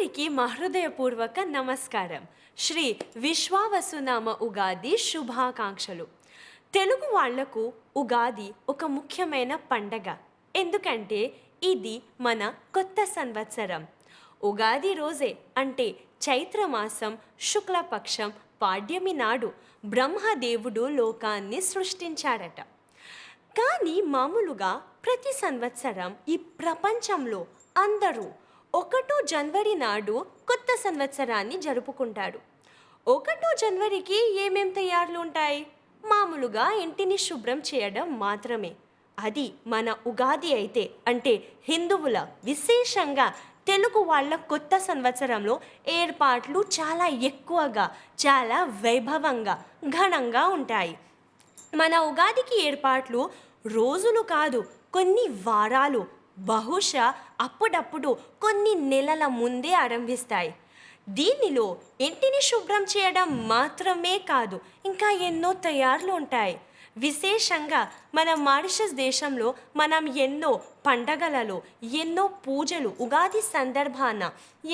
అందరికీ మా హృదయపూర్వక నమస్కారం. శ్రీ విశ్వావసునామ ఉగాది శుభాకాంక్షలు. తెలుగు వాళ్లకు ఉగాది ఒక ముఖ్యమైన పండగ. ఎందుకంటే ఇది మన కొత్త సంవత్సరం. ఉగాది రోజే అంటే చైత్రమాసం శుక్లపక్షం పాడ్యమి నాడు బ్రహ్మదేవుడు లోకాన్ని సృష్టించాడట. కానీ మామూలుగా ప్రతి సంవత్సరం ఈ ప్రపంచంలో అందరూ 1 జనవరి నాడు కొత్త సంవత్సరాన్ని జరుపుకుంటారు. 1 జనవరికి ఏమేం తయారులు ఉంటాయి? మామూలుగా ఇంటిని శుభ్రం చేయడం మాత్రమే. అది మన ఉగాది అయితే అంటే హిందువుల, విశేషంగా తెలుగు వాళ్ళ కొత్త సంవత్సరంలో ఏర్పాట్లు చాలా ఎక్కువగా, చాలా వైభవంగా, ఘనంగా ఉంటాయి. మన ఉగాదికి ఏర్పాట్లు రోజులు కాదు, కొన్ని వారాలు, బహుశా అప్పుడప్పుడు కొన్ని నెలల ముందే ఆరంభిస్తాయి. దీనిలో ఇంటిని శుభ్రం చేయడం మాత్రమే కాదు, ఇంకా ఎన్నో తయారులు ఉంటాయి. విశేషంగా మన మారిషస్ దేశంలో మనం ఎన్నో పండగలలో ఎన్నో పూజలు, ఉగాది సందర్భాన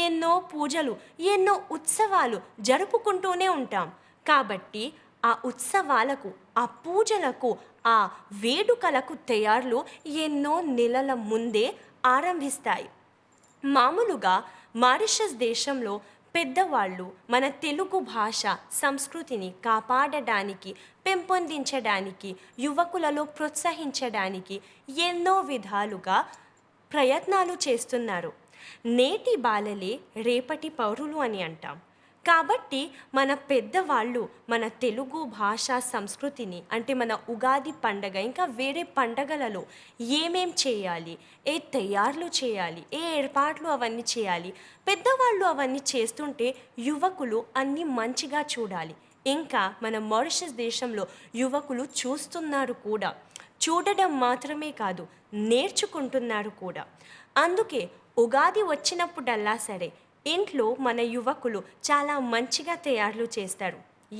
ఎన్నో పూజలు, ఎన్నో ఉత్సవాలు జరుపుకుంటూనే ఉంటాం. కాబట్టి ఆ ఉత్సవాలకు, ఆ పూజలకు, ఆ వేడుకలకు తయారులు ఎన్నో నెలల ముందే ఆరంభిస్తాయి. మామూలుగా మారిషస్ దేశంలో పెద్దవాళ్ళు మన తెలుగు భాష సంస్కృతిని కాపాడడానికి, పెంపొందించడానికి, యువకులలో ప్రోత్సహించడానికి ఎన్నో విధాలుగా ప్రయత్నాలు చేస్తున్నారు. నేటి బాలలే రేపటి పౌరులు అని అంటాం. కాబట్టి మన పెద్దవాళ్ళు మన తెలుగు భాష సంస్కృతిని, అంటే మన ఉగాది పండగ ఇంకా వేరే పండగలలో ఏమేం చేయాలి, ఏ తయారులు చేయాలి, ఏ ఏర్పాట్లు అవన్నీ చేయాలి, పెద్దవాళ్ళు అవన్నీ చేస్తుంటే యువకులు అన్నీ మంచిగా చూడాలి. ఇంకా మన మారిషస్ దేశంలో యువకులు చూస్తున్నారు కూడా. చూడడం మాత్రమే కాదు, నేర్చుకుంటున్నారు కూడా. అందుకే ఉగాది వచ్చినప్పుడల్లా సరే ఇంట్లో మన యువకులు చాలా మంచిగా తయారులు చేస్తారు.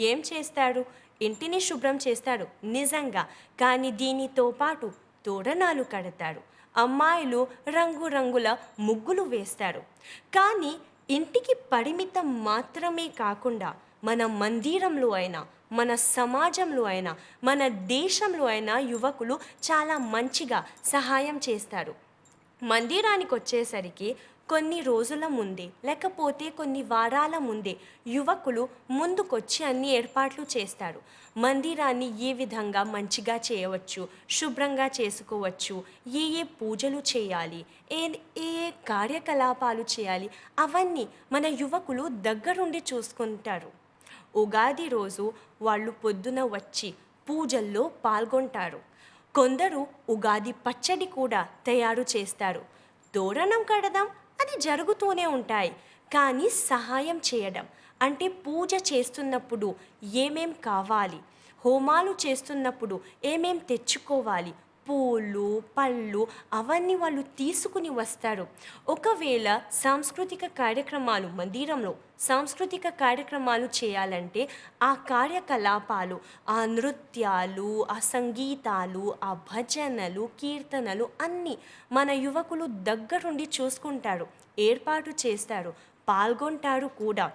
ఏం చేస్తారు? ఇంటిని శుభ్రం చేస్తారు నిజంగా, కానీ దీనితో పాటు తోరణాలు కడతారు. అమ్మాయిలు రంగురంగుల ముగ్గులు వేస్తారు. కానీ ఇంటికి పరిమితం మాత్రమే కాకుండా మన మందిరంలో అయినా, మన సమాజంలో అయినా, మన దేశంలో అయినా యువకులు చాలా మంచిగా సహాయం చేస్తారు. మందిరానికి వచ్చేసరికి కొన్ని రోజుల ముందే, లేకపోతే కొన్ని వారాల ముందే యువకులు ముందుకొచ్చి అన్ని ఏర్పాట్లు చేస్తారు. మందిరాన్ని ఏ విధంగా మంచిగా చేయవచ్చు, శుభ్రంగా చేసుకోవచ్చు, ఏ ఏ పూజలు చేయాలి, ఏ ఏ కార్యకలాపాలు చేయాలి, అవన్నీ మన యువకులు దగ్గరుండి చూసుకుంటారు. ఉగాది రోజు వాళ్ళు పొద్దున వచ్చి పూజల్లో పాల్గొంటారు. కొందరు ఉగాది పచ్చడి కూడా తయారు చేస్తారు. తోరణం కడదాం అది జరుగుతూనే ఉంటాయి. కానీ సహాయం చేయడం అంటే పూజ చేస్తున్నప్పుడు ఏమేం కావాలి, హోమాలు చేస్తున్నప్పుడు ఏమేం తెచ్చుకోవాలి, పూలు, పళ్ళు అవన్నీ వాళ్ళు తీసుకుని వస్తారు. ఒకవేళ సాంస్కృతిక కార్యక్రమాలు, మందిరంలో సాంస్కృతిక కార్యక్రమాలు చేయాలంటే ఆ కార్యకలాపాలు, ఆ నృత్యాలు, ఆ సంగీతాలు, ఆ భజనలు, కీర్తనలు అన్నీ మన యువకులు దగ్గరుండి చూసుకుంటారు, ఏర్పాటు చేస్తారు, పాల్గొంటారు కూడా.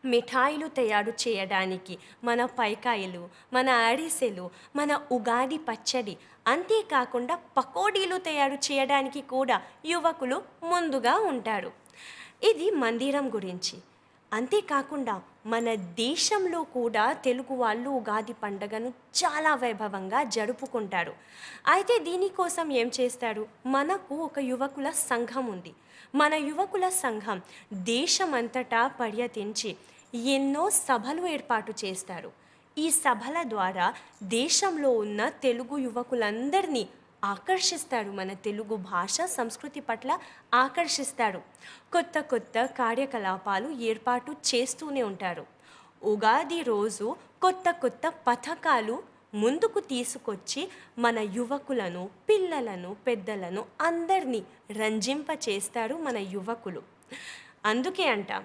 మిఠాయిలు తయారు చేయడానికి మన పైకాయలు, మన అరిసెలు, మన ఉగాది పచ్చడి, అంతేకాకుండా పకోడీలు తయారు చేయడానికి కూడా యువకులు ముందుగా ఉంటారు. ఇది మందిరం గురించి. అంతేకాకుండా మన దేశంలో కూడా తెలుగు వాళ్ళు ఉగాది పండుగను చాలా వైభవంగా జరుపుకుంటారు. అయితే దీనికోసం ఏం చేస్తారు? మనకు ఒక యువకుల సంఘం ఉంది. మన యువకుల సంఘం దేశమంతటా పర్యటించి ఎన్నో సభలు ఏర్పాటు చేస్తారు. ఈ సభల ద్వారా దేశంలో ఉన్న తెలుగు యువకులందరినీ ఆకర్షిస్తారు, మన తెలుగు భాష సంస్కృతి పట్ల ఆకర్షిస్తారు. కొత్త కొత్త కార్యకలాపాలు ఏర్పాటు చేస్తూనే ఉంటారు. ఉగాది రోజు కొత్త కొత్త పథకాలు ముందుకు తీసుకొచ్చి మన యువకులను, పిల్లలను, పెద్దలను అందరినీ రంజింపచేస్తారు మన యువకులు. అందుకే అంటాం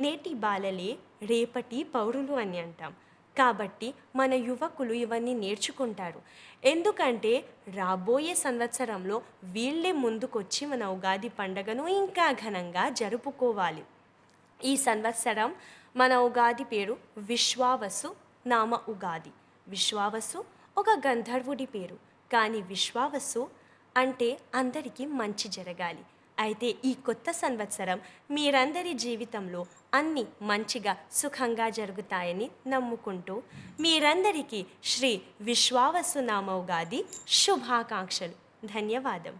నేటి బాలలే రేపటి పౌరులు అని అంటాం. కాబట్టి మన యువకులు ఇవన్నీ నేర్చుకుంటారు. ఎందుకంటే రాబోయే సంవత్సరంలో వీళ్ళే ముందుకొచ్చి మన ఉగాది పండగను ఇంకా ఘనంగా జరుపుకోవాలి. ఈ సంవత్సరం మన ఉగాది పేరు విశ్వావసు నామ ఉగాది. విశ్వావసు ఒక గంధర్వుడి పేరు. కానీ విశ్వావసు అంటే అందరికీ మంచి జరగాలి. అయితే ఈ కొత్త సంవత్సరం మీరందరి జీవితంలో అన్నీ మంచిగా సుఖంగా జరుగుతాయని నమ్ముకుంటూ మీరందరికీ శ్రీ విశ్వావసు నామ ఉగాది శుభాకాంక్షలు. ధన్యవాదం.